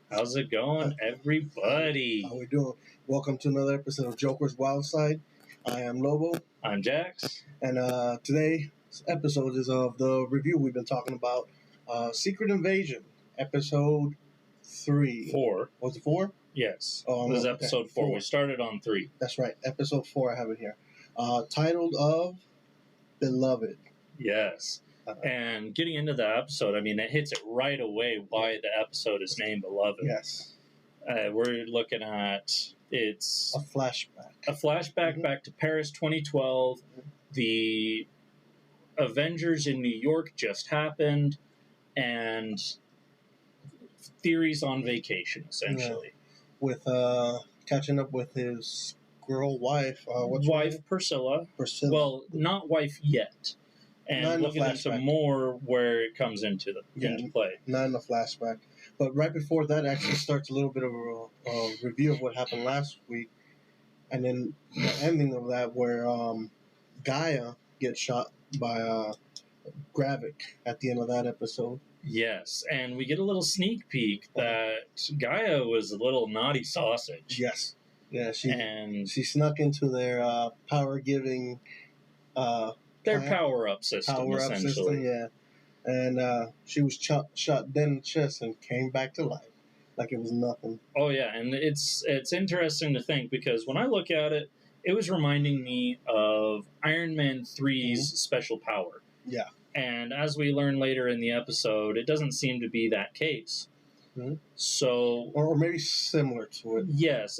How's it going, everybody? How we doing? Welcome to another episode of Joker's Wild Side. I am Lobo, I'm Jax. and today's episode is of the review we've been talking about, Secret Invasion, episode 3. 4. Was it 4? Yes. Oh, This is no, episode okay, 4. We started on 3. That's right, episode 4. I have it here. Titled of Beloved. Yes. And getting into the episode, I mean, it hits it right away why the episode is named Beloved. Yes. We're looking at it's a flashback. Back to Paris 2012. The Avengers in New York just happened, and theories on vacation, essentially. Yeah. With catching up with his girl wife. Priscilla. Priscilla. Well, not wife yet. And looking into more where it comes into play. Not in the flashback. But right before that actually starts a little bit of a review of what happened last week. And then the ending of that where Gaia gets shot by Gravik at the end of that episode. Yes, and we get a little sneak peek that Gaia was a little naughty sausage. Yes. Yeah, she snuck into their power-giving... their power-up system, essentially. Yeah. And she was shot dead in the chest and came back to life like it was nothing. Oh, yeah, and it's interesting to think because when I look at it, it was reminding me of Iron Man 3's special power. Yeah. And as we learn later in the episode, it doesn't seem to be that case. So, or maybe similar to it. Yes,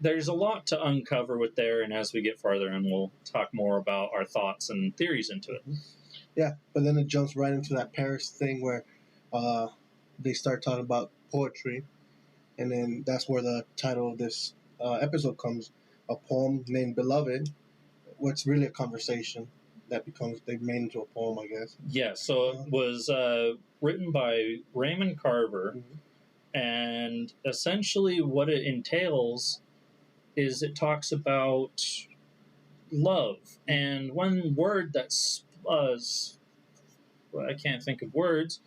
there's a lot to uncover with there, and as we get farther in, we'll talk more about our thoughts and theories into it. Yeah, but then it jumps right into that Paris thing where they start talking about poetry, and then that's where the title of this episode comes, a poem named Beloved, what's really a conversation that they've made into a poem, I guess. Yeah, so it was written by Raymond Carver, and essentially what it entails is it talks about love. And one word that's, I can't think of words,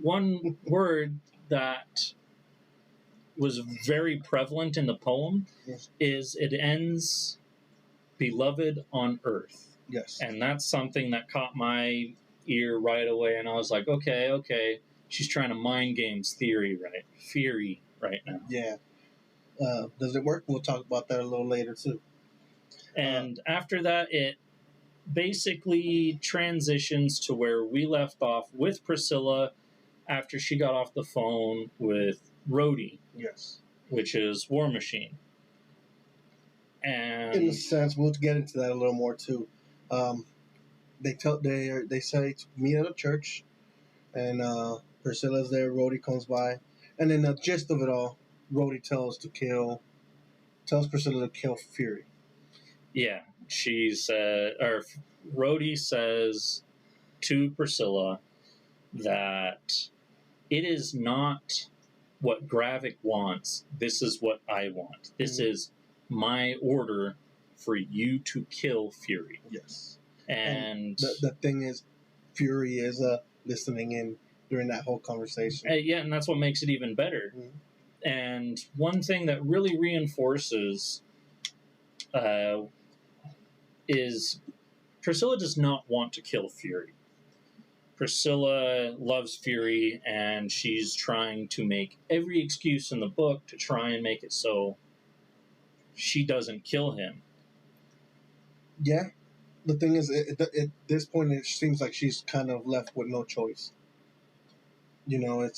one word that was very prevalent in the poem is it ends, beloved on earth. Yes. And that's something that caught my ear right away, and I was like, okay, she's trying to mind games theory right now. Yeah. Does it work? We'll talk about that a little later, too. And after that, it basically transitions to where we left off with Priscilla after she got off the phone with Rhodey. Yes. Which is War Machine. And in a sense, we'll get into that a little more, too. They say to meet at a church, and Priscilla's there, Rhodey comes by, and then the gist of it all, Rhodey tells Priscilla to kill Fury. Yeah, Rhodey says to Priscilla that it is not what Gravik wants. This is what I want. This is my order for you to kill Fury. Yes. And the thing is, Fury is listening in during that whole conversation. Yeah, and that's what makes it even better. And one thing that really reinforces is Priscilla does not want to kill Fury. Priscilla loves Fury, and she's trying to make every excuse in the book to try and make it so she doesn't kill him. Yeah. The thing is, at this point, it seems like she's kind of left with no choice. You know,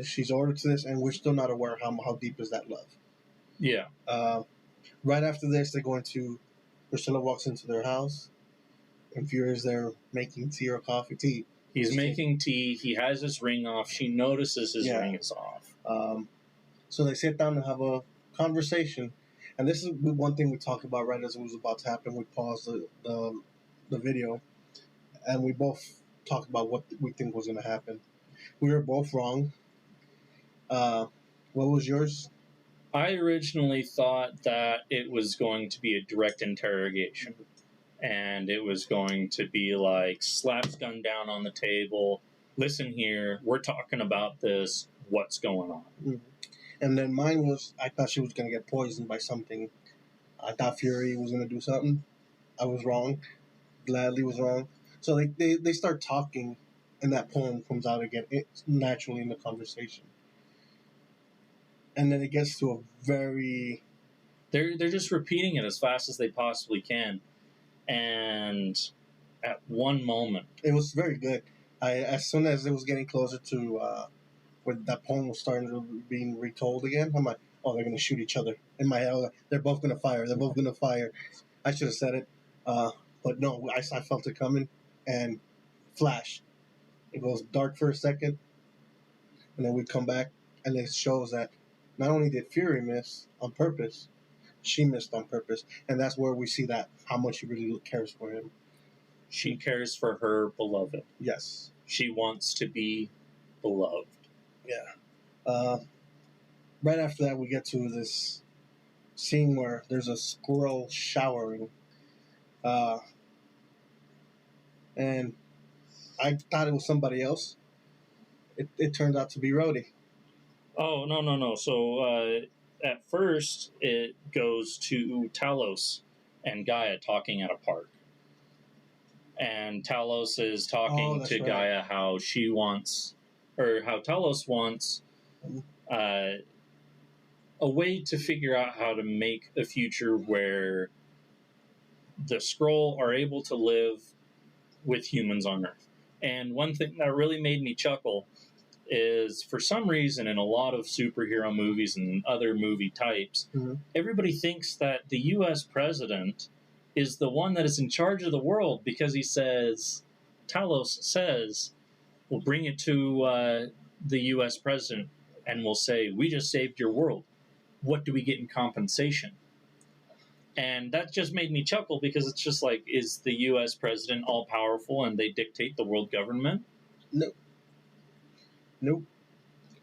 she's ordered to this, and we're still not aware how deep is that love. Yeah. Right after this, Priscilla walks into their house, and Fury's there making tea or coffee. He's making tea. He has his ring off. She notices his ring is off. So they sit down and have a conversation. And this is one thing we talked about right as it was about to happen. We paused the video, and we both talked about what we think was going to happen. We were both wrong. What was yours? I originally thought that it was going to be a direct interrogation. And it was going to be like, slaps gun down on the table. Listen here, we're talking about this. what's going on. Mhm. And then mine was, I thought she was going to get poisoned by something. I thought Fury was going to do something. I was wrong. Gladly was wrong. So they start talking, and that poem comes out again. It's naturally in the conversation. And then it gets to a very... They're just repeating it as fast as they possibly can. And at one moment, It was very good. As soon as it was getting closer to where that poem was starting to being retold again, I'm like, oh, they're gonna shoot each other. In my head, I was like, they're both gonna fire. They're both gonna fire. I should have said it, but no, I felt it coming, and flash. It goes dark for a second, and then we come back, and it shows that not only did Fury miss on purpose, she missed on purpose, and that's where we see that how much she really cares for him. she cares for her beloved. Yes. She wants to be beloved. Yeah. Right after that, we get to this scene where there's a squirrel showering, and I thought it was somebody else. It turned out to be Rhodey. Oh, no. So at first, it goes to Talos and Gaia talking at a park. And Talos is talking to right. Gaia how she wants, or how Talos wants a way to figure out how to make a future where the Skrull are able to live with humans on Earth. And one thing that really made me chuckle is, for some reason, in a lot of superhero movies and other movie types, everybody thinks that the U.S. president is the one that is in charge of the world because he says, Talos says, we'll bring it to the U.S. president and we'll say, we just saved your world. What do we get in compensation? And that just made me chuckle because it's just like, is the U.S. president all powerful and they dictate the world government? Nope.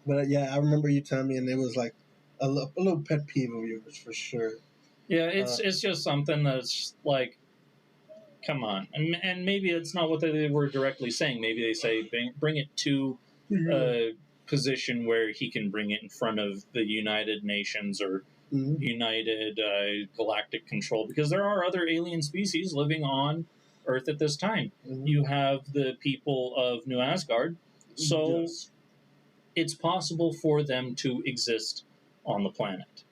But yeah, I remember you telling me, and it was like a little pet peeve of yours for sure. Yeah, it's just something that's like, come on. And maybe it's not what they were directly saying. Maybe they say, bring it to a position where he can bring it in front of the United Nations or United Galactic Control, because there are other alien species living on Earth at this time. You have the people of New Asgard, so it's possible for them to exist on the planet.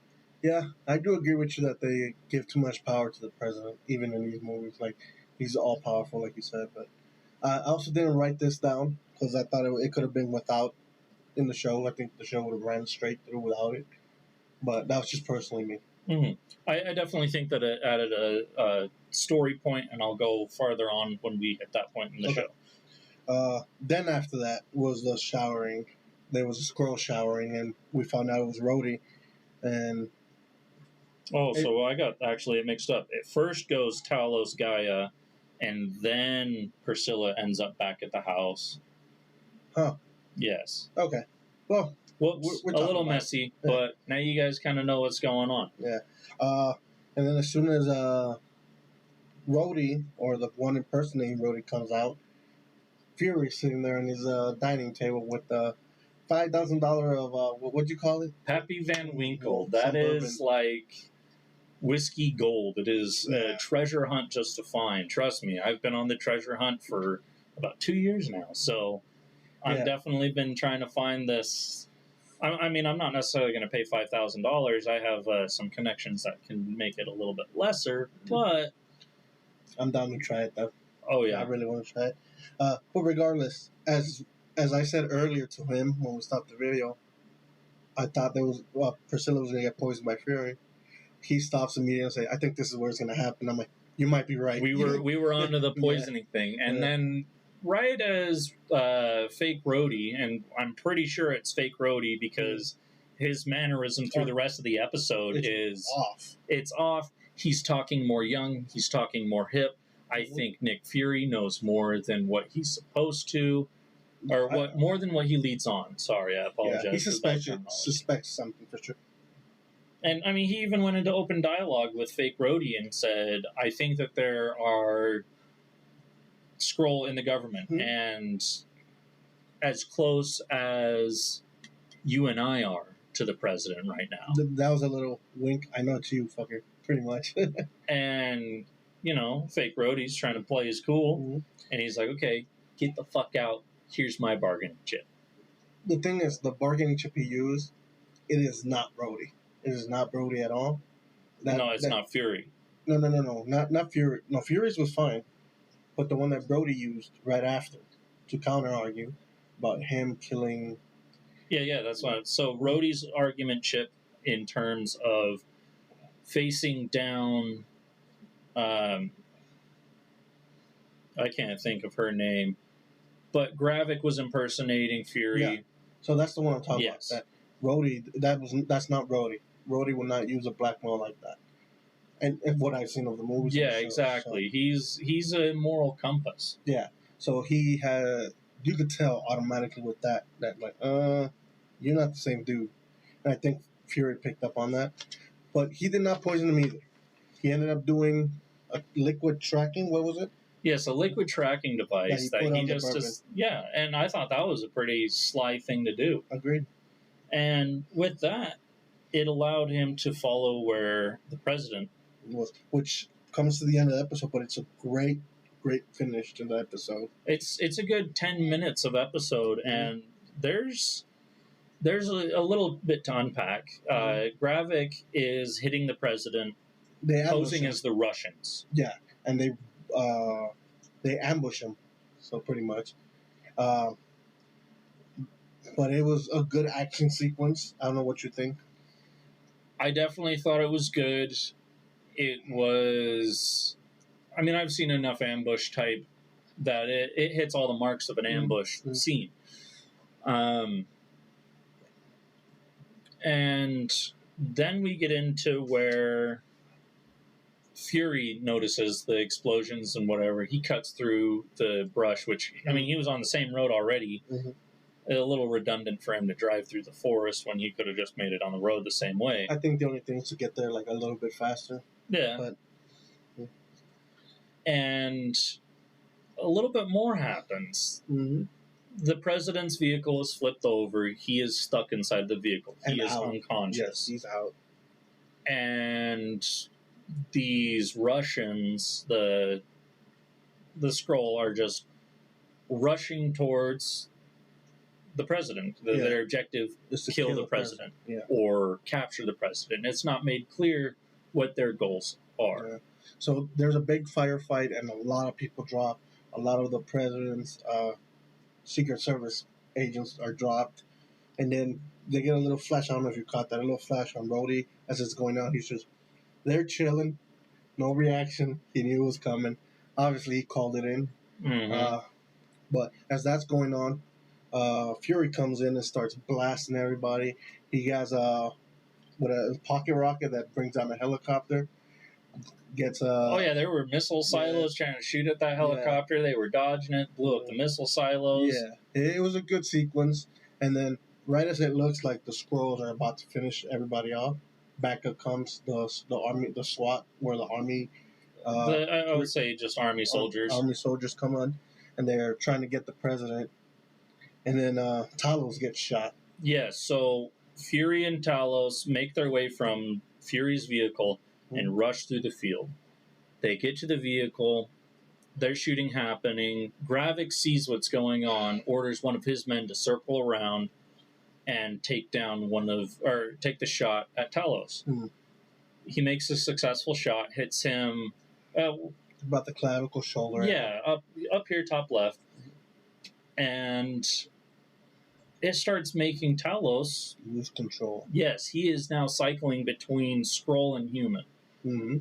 Yeah, I do agree with you that they give too much power to the president, even in these movies. Like, he's all powerful, like you said. But I also didn't write this down because I thought it could have been without in the show. I think the show would have ran straight through without it. But that was just personally me. Mm-hmm. I definitely think that it added a story point, and I'll go farther on when we hit that point in the show. Then after that was the showering. There was a squirrel showering, and we found out it was Rhodey. And so I got actually it mixed up. It first goes Talos, Gaia, and then Priscilla ends up back at the house. Huh. Yes. Okay. Well, whoops, a little messy, but now you guys kind of know what's going on. Yeah. And then as soon as Rhodey, or the one impersonating Rhodey, comes out, Fury's sitting there on his dining table with $5,000 of what'd you call it? Pappy Van Winkle. That is like whiskey gold. It is a treasure hunt just to find. Trust me, I've been on the treasure hunt for about 2 years now, so I've definitely been trying to find this. I mean, I'm not necessarily going to pay $5,000. I have some connections that can make it a little bit lesser, but I'm down to try it though. Oh yeah, I really want to try it. But regardless, as I said earlier to him when we stopped the video, I thought Priscilla was going to get poisoned by Fury. He stops immediately and says, "I think this is where it's going to happen." I'm like, "You might be right." We were onto the poisoning thing, and then right as fake Rhodey, and I'm pretty sure it's fake Rhodey because his mannerism through the rest of the episode is off. It's off. He's talking more young. He's talking more hip. I think Nick Fury knows more than what he's supposed to, or more than what he leads on. Sorry, I apologize. Yeah, he suspects something for sure. And, I mean, he even went into open dialogue with fake Rhodey and said, I think that there are Skrull in the government, and as close as you and I are to the president right now. That was a little wink. I know it's you, fucker. Pretty much. And, fake Rhodey's trying to play his cool. Mm-hmm. And he's like, okay, get the fuck out. Here's my bargaining chip. The thing is, the bargaining chip he used, it is not Brody. It is not Brody at all. It's not Fury. No. Not Fury. No, Fury's was fine. But the one that Brody used right after to counter-argue about him killing... Yeah, that's what... So, Rhodey's argument chip in terms of facing down... I can't think of her name. But Gravik was impersonating Fury. Yeah. So that's the one I'm talking about. That Rhodey, that's not Rhodey. Rhodey would not use a blackmail like that. And what I've seen of the movies. Yeah, exactly. So. He's a moral compass. Yeah. So he had... You could tell automatically with that like, you're not the same dude. And I think Fury picked up on that. But he did not poison him either. He ended up doing a liquid tracking. What was it? Yes, a liquid tracking device that he just yeah, and I thought that was a pretty sly thing to do. Agreed. And with that, it allowed him to follow where the president was, which comes to the end of the episode, but it's a great finish to the episode. It's a good 10 minutes of episode, and there's a little bit to unpack. Gravik is hitting the president, posing as the Russians. Yeah, and they ambush him, so pretty much. But it was a good action sequence. I don't know what you think. I definitely thought it was good. It was... I mean, I've seen enough ambush type that it hits all the marks of an ambush scene. And then we get into where Fury notices the explosions and whatever. He cuts through the brush, which, I mean, he was on the same road already. Mm-hmm. A little redundant for him to drive through the forest when he could have just made it on the road the same way. I think the only thing is to get there like a little bit faster. Yeah. But and a little bit more happens. Mm-hmm. The president's vehicle is flipped over. He is stuck inside the vehicle. He is unconscious. Yes, he's out. And these Russians, the Skrull, are just rushing towards the president. Their objective is to kill the president or capture the president. It's not made clear what their goals are. Yeah. So there's a big firefight, and a lot of people drop. A lot of the president's Secret Service agents are dropped. And then they get a little flash. I don't know if you caught that. A little flash on Rhodey as it's going on. He's just... They're chilling. No reaction. He knew it was coming. Obviously, he called it in. Mm-hmm. But as that's going on, Fury comes in and starts blasting everybody. He has a pocket rocket that brings down a helicopter. There were missile silos trying to shoot at that helicopter. Yeah. They were dodging it, blew up the missile silos. Yeah, it was a good sequence. And then, right as it looks like the Skrulls are about to finish everybody off, back up comes the army, the SWAT, where the army... I would say just army soldiers. Army soldiers come on, and they're trying to get the president. And then Talos gets shot. Yeah, so Fury and Talos make their way from Fury's vehicle and rush through the field. They get to the vehicle. There's shooting happening. Gravik sees what's going on, orders one of his men to circle around and take the shot at Talos. Mm-hmm. He makes a successful shot, hits him about the clavicle shoulder. Yeah, up here, top left, and it starts making Talos lose control. Yes, he is now cycling between Skrull and human. Mm-hmm.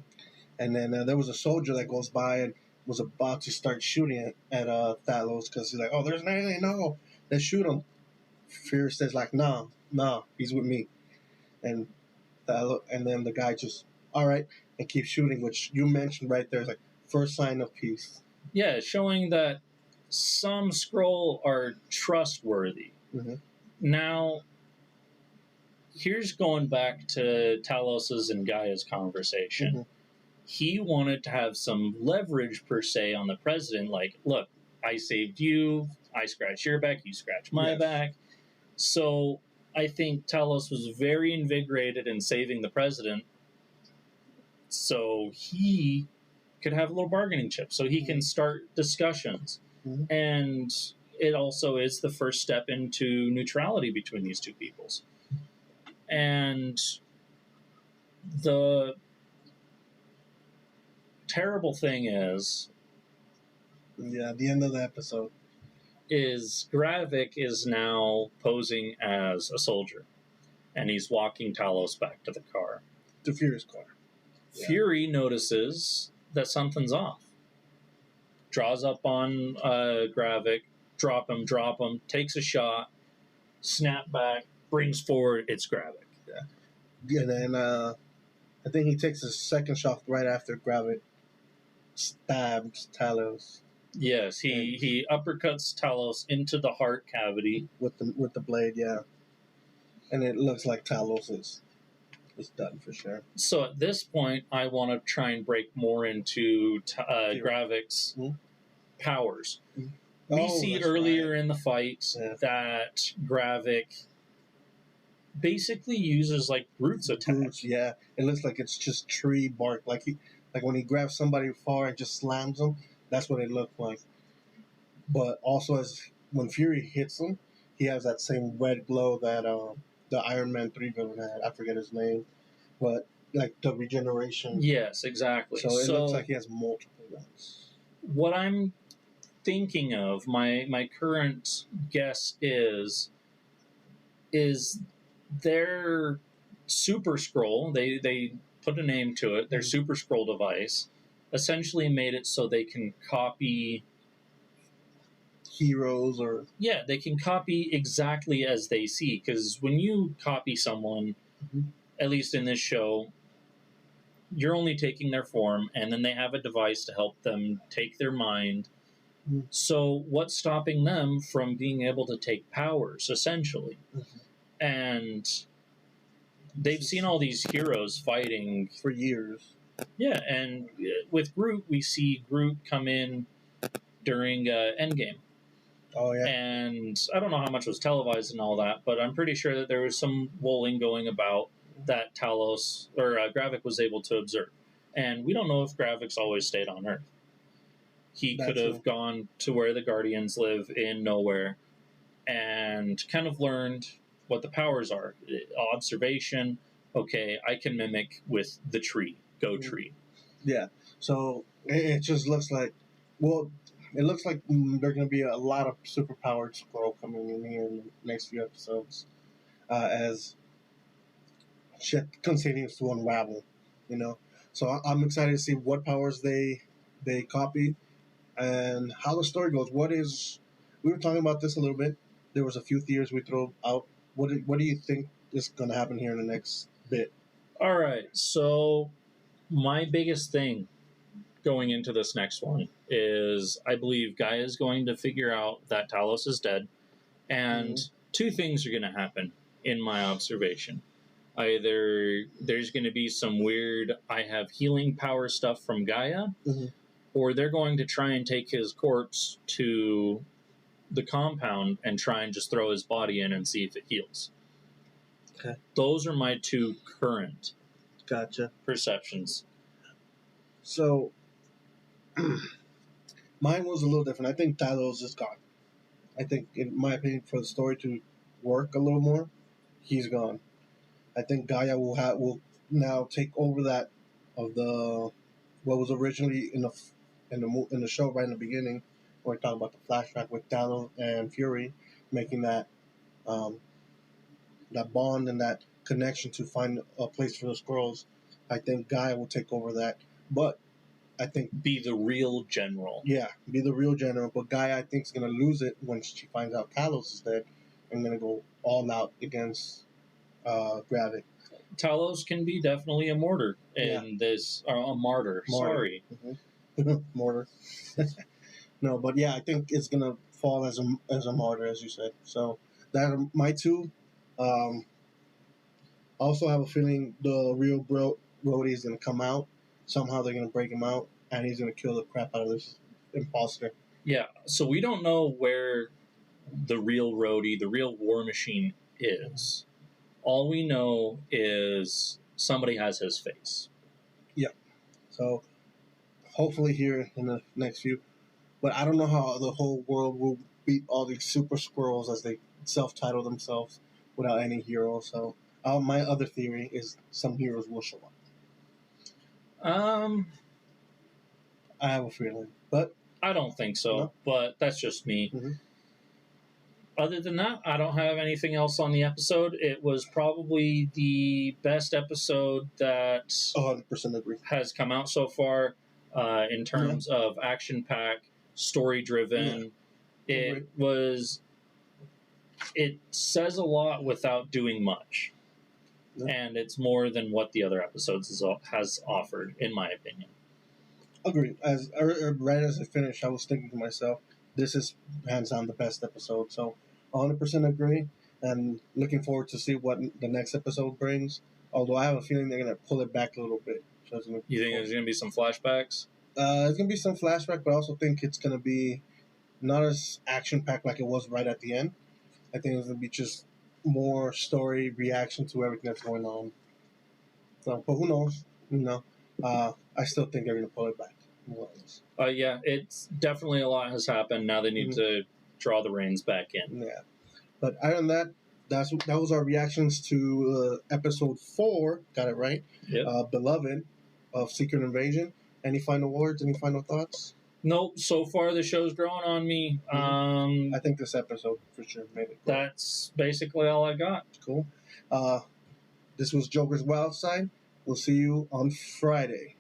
And then there was a soldier that goes by and was about to start shooting at Talos because he's like, "Oh, there's an alien! No, let's shoot him." Fury says like, "Nah, he's with me," and then the guy just, all right, and keeps shooting, which you mentioned right there is like first sign of peace. Yeah, showing that some Skrull are trustworthy. Mm-hmm. Now, here's going back to Talos's and Gaia's conversation. Mm-hmm. He wanted to have some leverage, per se, on the president. Like, look, I saved you. I scratched your back. You scratched my back. So I think Talos was very invigorated in saving the president, so he could have a little bargaining chip, so he can start discussions. Mhm. And it also is the first step into neutrality between these two peoples. And the terrible thing Yeah, the end of the episode. is Gravik is now posing as a soldier, and he's walking Talos back to the car. The Furious car. Yeah. Fury notices that something's off. Draws up on Gravik, drop him, takes a shot, snap back, brings forward, it's Gravik. Yeah, and then I think he takes a second shot right after Gravik stabs Talos. Yes, he uppercuts Talos into the heart cavity with the blade, yeah. And it looks like Talos is done for sure. So at this point, I want to try and break more into Gravik's powers. We see earlier in the fight that Gravik basically uses like Groot's attack. Groot, yeah, it looks like it's just tree bark. Like when he grabs somebody far and just slams them, that's what it looked like. But also, as when Fury hits him, he has that same red glow that the Iron Man 3 villain had. I forget his name, but like the regeneration. Yes, exactly. So it looks like he has multiple ones. What I'm thinking of, my current guess is their Super Scroll. They put a name to it. Their Super Scroll device essentially made it so they can copy heroes, or they can copy exactly as they see. Because when you copy someone, at least in this show, you're only taking their form, and then they have a device to help them take their mind. So what's stopping them from being able to take powers, essentially? And they've seen all these heroes fighting for years. Yeah, and with Groot, we see Groot come in during Endgame. Oh, yeah. And I don't know how much was televised and all that, but I'm pretty sure that there was some wooling going about that Talos or Gravik was able to observe. And we don't know if Gravik's always stayed on Earth. He could have gone to where the Guardians live in nowhere and kind of learned what the powers are. Observation, okay, I can mimic with the tree. Go tree. Yeah. So it just looks like, it looks like there's going to be a lot of superpowered Squirrel coming in here in the next few episodes as shit continues to unravel, So I'm excited to see what powers they copy and how the story goes. We were talking about this a little bit. There was a few theories we threw out. What do you think is going to happen here in the next bit? All right. So my biggest thing going into this next one is I believe Gaia is going to figure out that Talos is dead, and two things are going to happen in my observation. Either there's going to be some weird I have healing power stuff from Gaia, or they're going to try and take his corpse to the compound and try and just throw his body in and see if it heals. Okay. Those are my two current perceptions. So mine was a little different. I think Talos is gone. I think, in my opinion, for the story to work a little more, he's gone. I think Gaia will now take over that of the what was originally in the show right in the beginning, where we talk about the flashback with Talos and Fury, making that that bond and that connection to find a place for the squirrels. I think Gaia will take over that, but I think be the real general. Yeah, be the real general. But Gaia, I think, is going to lose it when she finds out Talos is dead and going to go all out against Gravik. Talos can be definitely a martyr in this, a martyr. Sorry. Mortar. No, but yeah, I think it's going to fall as a martyr, as you said. So that are my two. I also have a feeling the real Brody is going to come out. Somehow they're going to break him out, and he's going to kill the crap out of this imposter. Yeah, so we don't know where the real Rhodey, the real War Machine is. All we know is somebody has his face. So hopefully here in the next few. But I don't know how the whole world will beat all these super squirrels as they self-title themselves without any hero. So my other theory is some heroes will show up. Um, I have a feeling, but I don't think so, no? but that's just me. Mm-hmm. Other than that, I don't have anything else on the episode. It was probably the best episode that 100% agree. has come out so far in terms of action pack, story driven. Yeah. It was. It says a lot without doing much, and it's more than what the other episodes has offered, in my opinion. Agreed. Right as I finished, I was thinking to myself, this is hands down the best episode. So 100% agree, and looking forward to see what the next episode brings. Although I have a feeling they're gonna pull it back a little bit. So You think there's going to be some flashbacks? It's gonna be some flashback, but I also think it's gonna be not as action packed like it was right at the end. I think it's gonna be just more story reaction to everything that's going on. So, but who knows? I still think they're gonna pull it back. Yeah, it's definitely a lot has happened. Now they need to draw the reins back in. Yeah, but other than that, that was our reactions to episode 4. Got it right. Yep. Beloved of Secret Invasion. Any final words? Any final thoughts? Nope. So far, the show's growing on me. I think this episode for sure made it. That's basically all I got. Cool. This was Joker's Wild Side. We'll see you on Friday.